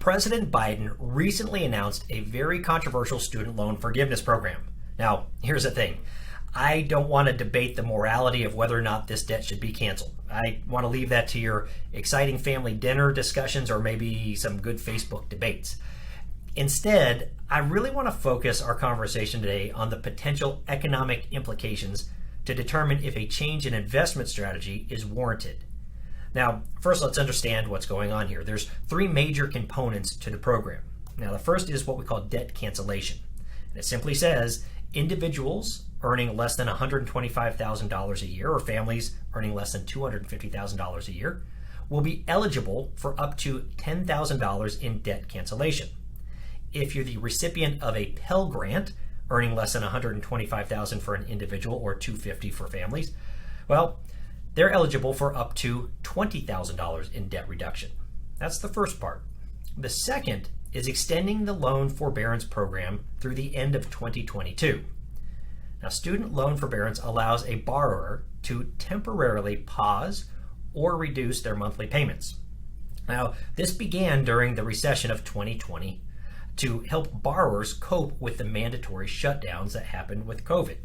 President Biden recently announced a very controversial student loan forgiveness program. Now, here's the thing. I don't want to debate the morality of whether or not this debt should be canceled. I want to leave that to your exciting family dinner discussions or maybe some good Facebook debates. Instead, I really want to focus our conversation today on the potential economic implications to determine if a change in investment strategy is warranted. Now, first, let's understand what's going on here. There's three major components to the program. Now, the first is what we call debt cancellation. And it simply says individuals earning less than $125,000 a year or families earning less than $250,000 a year will be eligible for up to $10,000 in debt cancellation. If you're the recipient of a Pell Grant, earning less than $125,000 for an individual or $250,000 for families, well, they're eligible for up to $20,000 in debt reduction. That's the first part. The second is extending the loan forbearance program through the end of 2022. Now, student loan forbearance allows a borrower to temporarily pause or reduce their monthly payments. Now, this began during the recession of 2020 to help borrowers cope with the mandatory shutdowns that happened with COVID.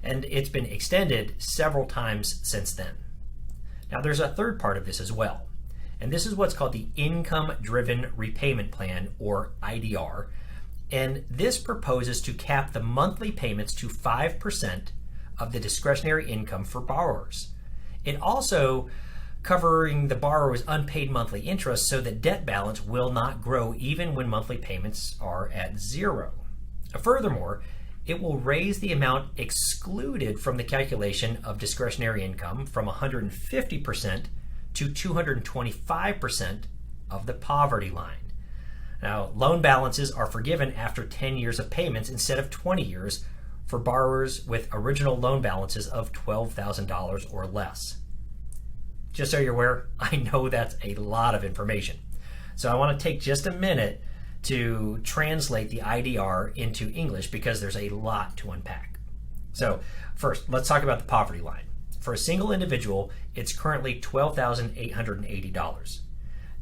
And it's been extended several times since then. Now, there's a third part of this as well. And this is what's called the Income-Driven Repayment Plan, or IDR. And this proposes to cap the monthly payments to 5% of the discretionary income for borrowers. It also covering the borrower's unpaid monthly interest so the debt balance will not grow even when monthly payments are at zero. Furthermore, it will raise the amount excluded from the calculation of discretionary income from 150% to 225% of the poverty line. Now, loan balances are forgiven after 10 years of payments instead of 20 years for borrowers with original loan balances of $12,000 or less. Just so you're aware, I know that's a lot of information. So I want to take just a minute to translate the IDR into English because there's a lot to unpack. So first, let's talk about the poverty line. For a single individual, it's currently $12,880.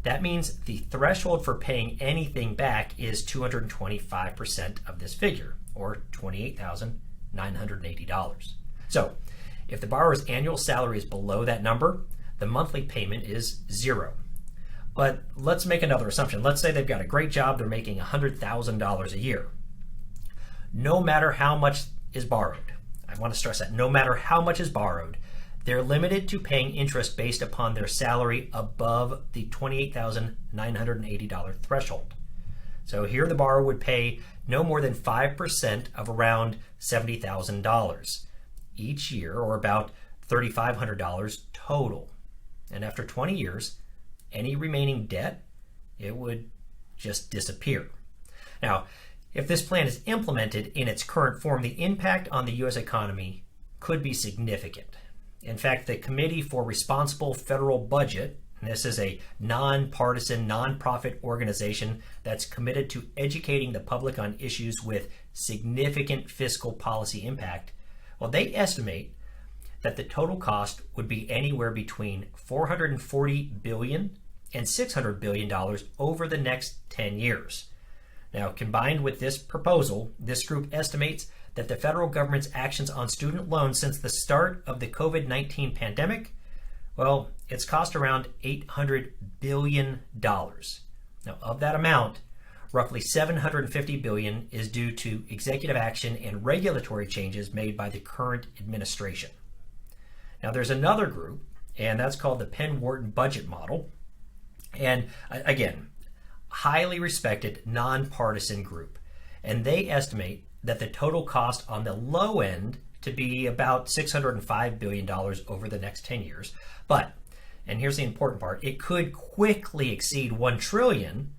That means the threshold for paying anything back is 225% of this figure, or $28,980. So if the borrower's annual salary is below that number, the monthly payment is zero. But let's make another assumption. Let's say they've got a great job, they're making $100,000 a year. No matter how much is borrowed, I want to stress that, no matter how much is borrowed, they're limited to paying interest based upon their salary above the $28,980 threshold. So here the borrower would pay no more than 5% of around $70,000 each year, or about $3,500 total. And after 20 years, any remaining debt, it would just disappear. Now, if this plan is implemented in its current form, the impact on the U.S. economy could be significant. In fact, the Committee for Responsible Federal Budget, and this is a nonpartisan, nonprofit organization that's committed to educating the public on issues with significant fiscal policy impact, well, they estimate that the total cost would be anywhere between $440 billion and $600 billion over the next 10 years. Now, combined with this proposal, this group estimates that the federal government's actions on student loans since the start of the COVID-19 pandemic, well, it's cost around $800 billion. Now, of that amount, roughly $750 billion is due to executive action and regulatory changes made by the current administration. Now, there's another group, and that's called the Penn-Wharton Budget Model. And again, highly respected, nonpartisan group. And they estimate that the total cost on the low end to be about $605 billion over the next 10 years. But, and here's the important part, it could quickly exceed $1 trillion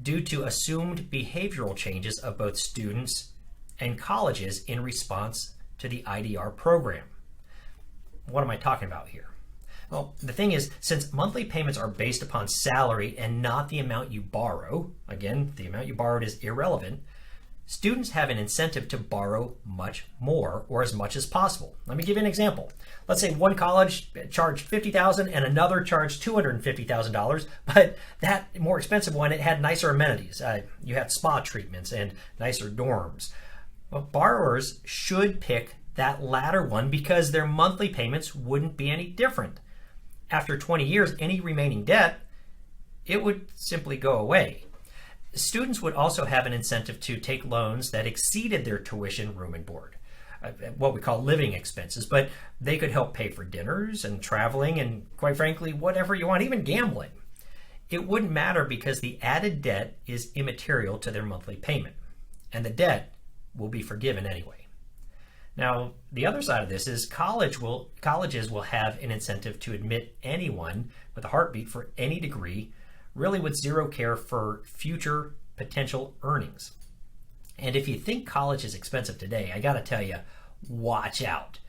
due to assumed behavioral changes of both students and colleges in response to the IDR program. What am I talking about here? Well, the thing is, since monthly payments are based upon salary and not the amount you borrow, again, the amount you borrowed is irrelevant, students have an incentive to borrow much more or as much as possible. Let me give you an example. Let's say one college charged $50,000 and another charged $250,000, but that more expensive one, it had nicer amenities. You had spa treatments and nicer dorms. Well, borrowers should pick that latter one because their monthly payments wouldn't be any different. After 20 years, any remaining debt, it would simply go away. Students would also have an incentive to take loans that exceeded their tuition, room, and board, what we call living expenses, but they could help pay for dinners and traveling and, quite frankly, whatever you want, even gambling. It wouldn't matter because the added debt is immaterial to their monthly payment, and the debt will be forgiven anyway. Now, the other side of this is colleges will have an incentive to admit anyone with a heartbeat for any degree, really with zero care for future potential earnings. And if you think college is expensive today, I gotta tell you, watch out.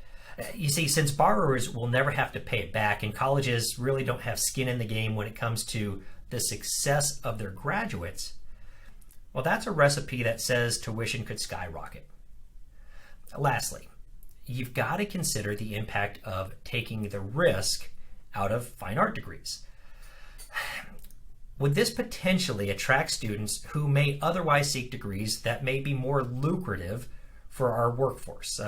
You see, since borrowers will never have to pay it back and colleges really don't have skin in the game when it comes to the success of their graduates, well, that's a recipe that says tuition could skyrocket. Lastly, you've got to consider the impact of taking the risk out of fine art degrees. Would this potentially attract students who may otherwise seek degrees that may be more lucrative for our workforce?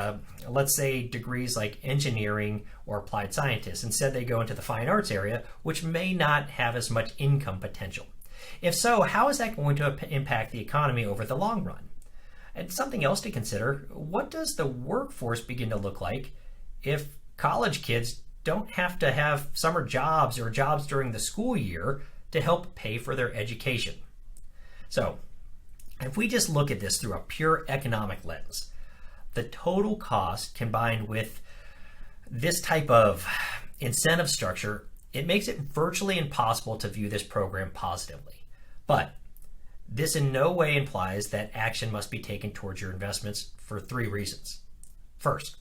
Let's say degrees like engineering or applied scientists. Instead, they go into the fine arts area, which may not have as much income potential. If so, how is that going to impact the economy over the long run? And something else to consider, what does the workforce begin to look like if college kids don't have to have summer jobs or jobs during the school year to help pay for their education? So, if we just look at this through a pure economic lens, the total cost combined with this type of incentive structure, it makes it virtually impossible to view this program positively. But this in no way implies that action must be taken towards your investments for 3 reasons. First,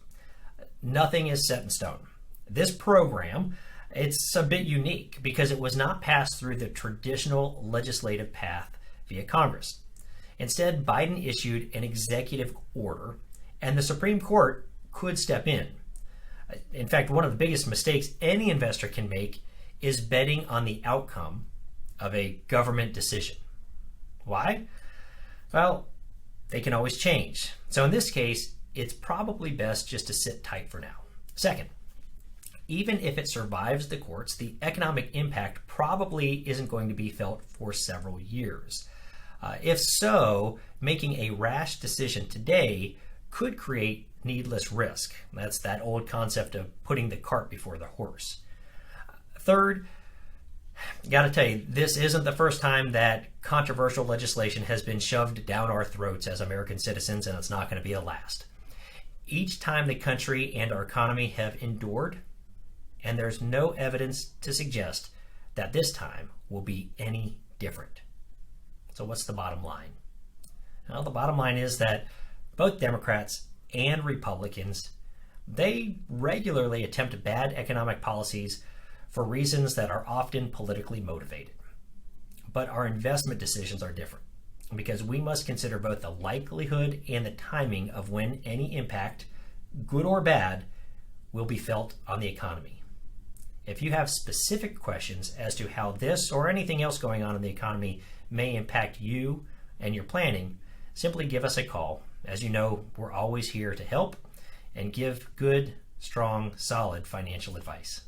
nothing is set in stone. This program, it's a bit unique because it was not passed through the traditional legislative path via Congress. Instead, Biden issued an executive order, and the Supreme Court could step in. In fact, one of the biggest mistakes any investor can make is betting on the outcome of a government decision. Why? Well, they can always change. So in this case, it's probably best just to sit tight for now. Second, even if it survives the courts, the economic impact probably isn't going to be felt for several years. If so, making a rash decision today could create needless risk. That's that old concept of putting the cart before the horse. Third, gotta tell you, this isn't the first time that controversial legislation has been shoved down our throats as American citizens, and it's not going to be the last. Each time the country and our economy have endured, and there's no evidence to suggest that this time will be any different. So what's the bottom line? Well, the bottom line is that both Democrats and Republicans, they regularly attempt bad economic policies for reasons that are often politically motivated. But our investment decisions are different because we must consider both the likelihood and the timing of when any impact, good or bad, will be felt on the economy. If you have specific questions as to how this or anything else going on in the economy may impact you and your planning, simply give us a call. As you know, we're always here to help and give good, strong, solid financial advice.